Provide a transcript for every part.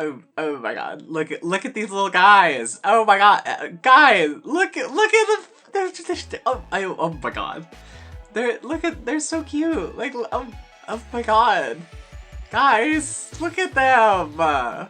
Oh my god. Look at these little guys. Oh my god. Guys, look at the oh my god. They're so cute. Like oh my god. Guys, look at them.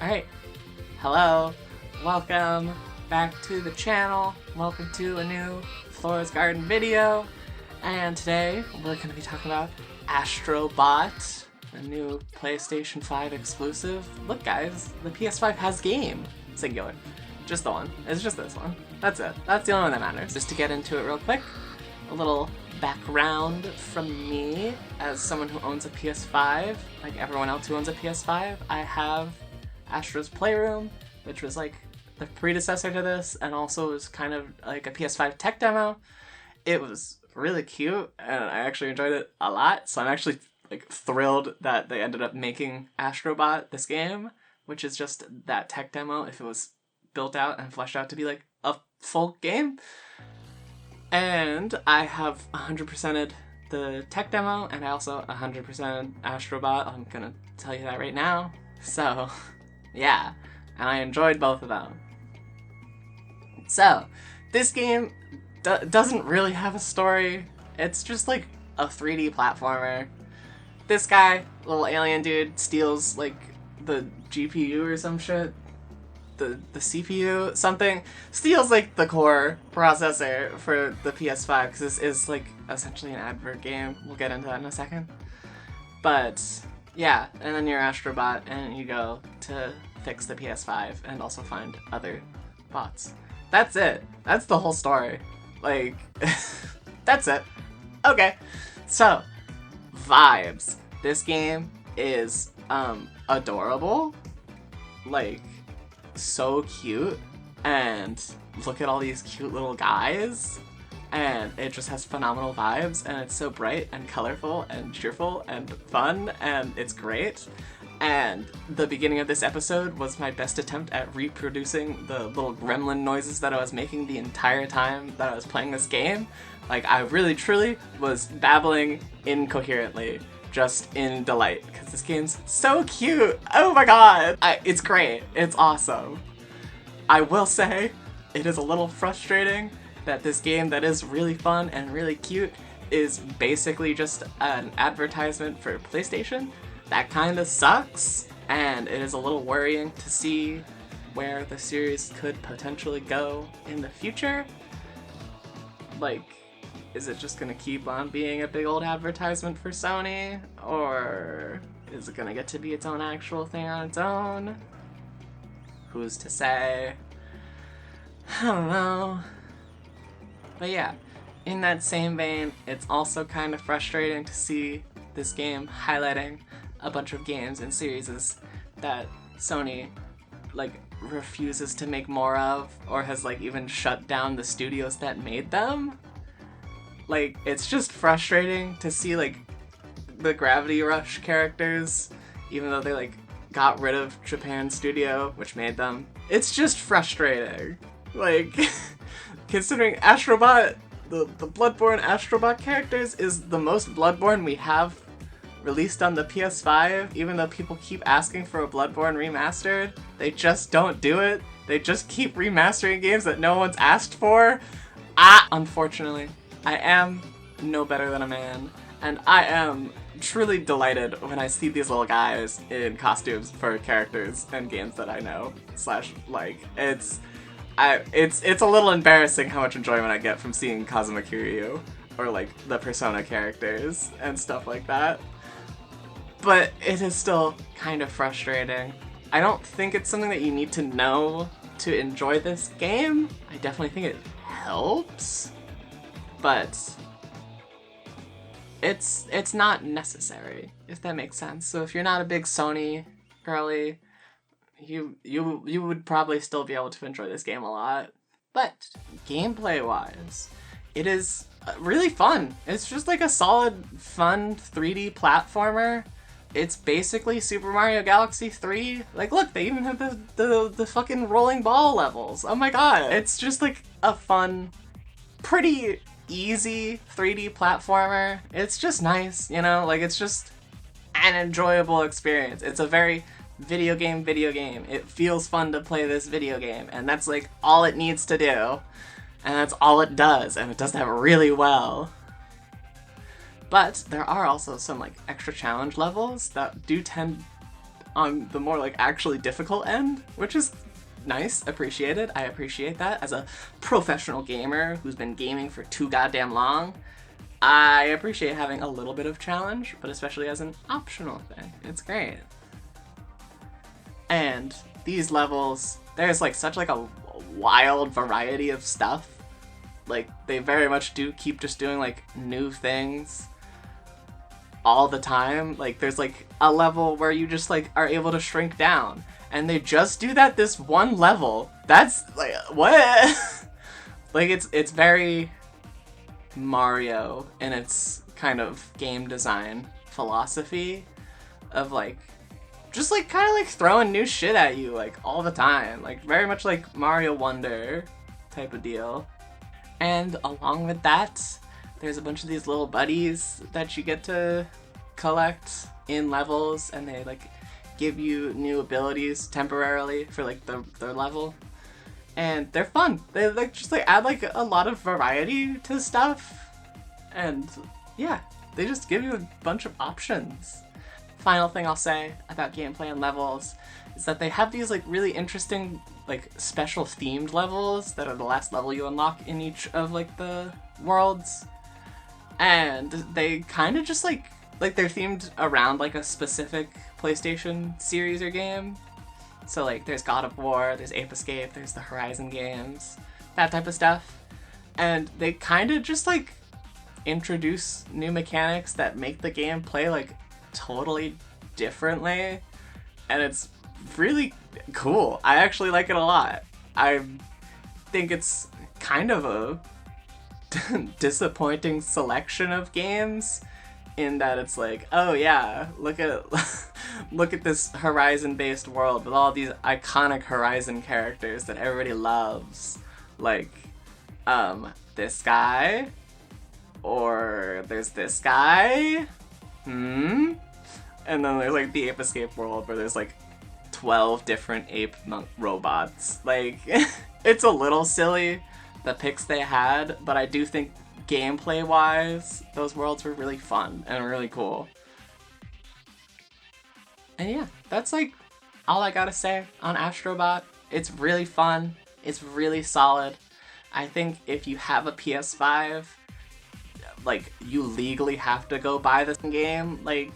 Alright, hello, welcome back to the channel, welcome to a new Flora's Garden video, and today we're going to be talking about ASTRO BOT, a new PlayStation 5 exclusive. Look guys, the PS5 has game, singular, just the one, it's just this one, that's it, that's the only one that matters. Just to get into it real quick, a little background from me as someone who owns a PS5, like everyone else who owns a PS5, I have Astro's Playroom, which was like the predecessor to this, and also was kind of like a PS5 tech demo. It was really cute, and I actually enjoyed it a lot, so I'm actually like thrilled that they ended up making Astro Bot this game, which is just that tech demo if it was built out and fleshed out to be like a full game. And I have 100%ed the tech demo, and I also 100%ed Astro Bot. I'm gonna tell you that right now. So yeah, and I enjoyed both of them. So, this game doesn't really have a story. It's just like a 3D platformer. This guy, little alien dude, steals like the GPU or some shit. The CPU, something. Steals like the core processor for the PS5, because this is like essentially an advert game. We'll get into that in a second. But yeah, and then you're Astrobot and you go to fix the PS5 and also find other bots. That's it. That's the whole story. Like, that's it. Okay. So, vibes. This game is adorable. Like, so cute. And look at all these cute little guys. And it just has phenomenal vibes, and it's so bright and colorful and cheerful and fun, and it's great. And the beginning of this episode was my best attempt at reproducing the little gremlin noises that I was making the entire time that I was playing this game. Like, I really truly was babbling incoherently, just in delight, because this game's so cute. Oh my god! It's great. It's awesome. I will say, it is a little frustrating that this game that is really fun and really cute is basically just an advertisement for PlayStation. That kind of sucks, and it is a little worrying to see where the series could potentially go in the future. Like, is it just gonna keep on being a big old advertisement for Sony, or is it gonna get to be its own actual thing on its own? Who's to say? I don't know. But yeah, in that same vein, it's also kind of frustrating to see this game highlighting a bunch of games and series that Sony like refuses to make more of, or has like even shut down the studios that made them. Like, it's just frustrating to see like the Gravity Rush characters, even though they like got rid of Japan Studio, which made them. It's just frustrating. Like, considering Astro Bot, the Bloodborne Astro Bot characters is the most Bloodborne we have released on the PS5, even though people keep asking for a Bloodborne remastered. They just don't do it. They just keep remastering games that no one's asked for. Unfortunately, I am no better than a man, and I am truly delighted when I see these little guys in costumes for characters and games that I know / like. It's a little embarrassing how much enjoyment I get from seeing Kazuma Kiryu. or like the Persona characters and stuff like that. But it is still kind of frustrating. I don't think it's something that you need to know to enjoy this game. I definitely think it helps, but it's not necessary, if that makes sense. So if you're not a big Sony girly, you would probably still be able to enjoy this game a lot. But gameplay wise, it is really fun. It's just like a solid, fun 3D platformer. It's basically Super Mario Galaxy 3. Like, look, they even have the fucking rolling ball levels. Oh my god. It's just like a fun, pretty easy 3D platformer. It's just nice, you know? Like, it's just an enjoyable experience. It's a very video game. It feels fun to play this video game, and that's like all it needs to do. And that's all it does, and it does that really well. But there are also some like extra challenge levels that do tend on the more like actually difficult end, which is nice, appreciated. I appreciate that as a professional gamer who's been gaming for too goddamn long. I appreciate having a little bit of challenge, but especially as an optional thing. It's great. And these levels, there's like such like a wild variety of stuff. Like, they very much do keep just doing like new things all the time. Like, there's like a level where you just like are able to shrink down, and they just do that this one level. That's like, what? Like, it's very Mario in its kind of game design philosophy of like just like kind of like throwing new shit at you like all the time, like very much like Mario Wonder type of deal. And along with that, there's a bunch of these little buddies that you get to collect in levels, and they like give you new abilities temporarily for like their level, and they're fun. They like just like add like a lot of variety to stuff, and yeah, they just give you a bunch of options. Final thing I'll say about gameplay and levels is that they have these like really interesting like special themed levels that are the last level you unlock in each of like the worlds, and they kind of just like they're themed around like a specific PlayStation series or game. So like there's God of War, there's Ape Escape, there's the Horizon games, that type of stuff, and they kind of just like introduce new mechanics that make the game play like totally differently, and it's really cool. I actually like it a lot. I think it's kind of a disappointing selection of games in that it's like, oh yeah, look at this Horizon-based world with all these iconic Horizon characters that everybody loves, like this guy, or there's this guy, and then there's like the Ape Escape world where there's like 12 different ape robots. Like, it's a little silly, the picks they had, but I do think gameplay wise those worlds were really fun and really cool. And yeah, that's like all I gotta say on Astro Bot. It's really fun, it's really solid. I think if you have a PS5, like, you legally have to go buy this game. Like,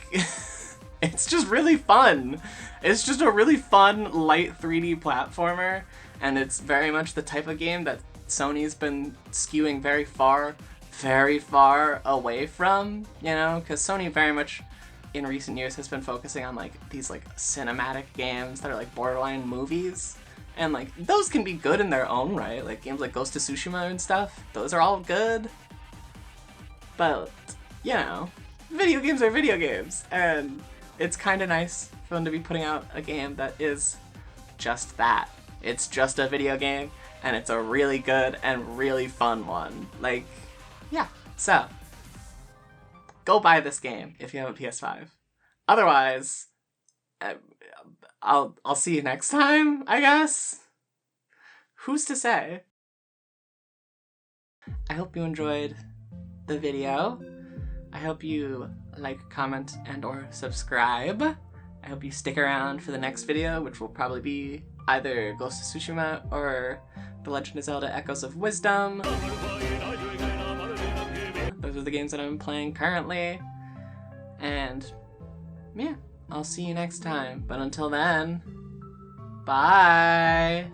it's just really fun. It's just a really fun, light 3D platformer, and it's very much the type of game that Sony's been skewing very far away from, you know, because Sony very much in recent years has been focusing on like these like cinematic games that are like borderline movies, and like those can be good in their own right, like games like Ghost of Tsushima and stuff, those are all good, but you know, video games are video games, and it's kind of nice for them to be putting out a game that is just that. It's just a video game, and it's a really good and really fun one. Like, yeah, so go buy this game if you have a PS5. Otherwise, I'll see you next time, I guess. Who's to say? I hope you enjoyed the video. I hope you like, comment, and or subscribe. I hope you stick around for the next video, which will probably be either Ghost of Tsushima or The Legend of Zelda Echoes of Wisdom. Those are the games that I'm playing currently. And yeah, I'll see you next time. But until then, bye!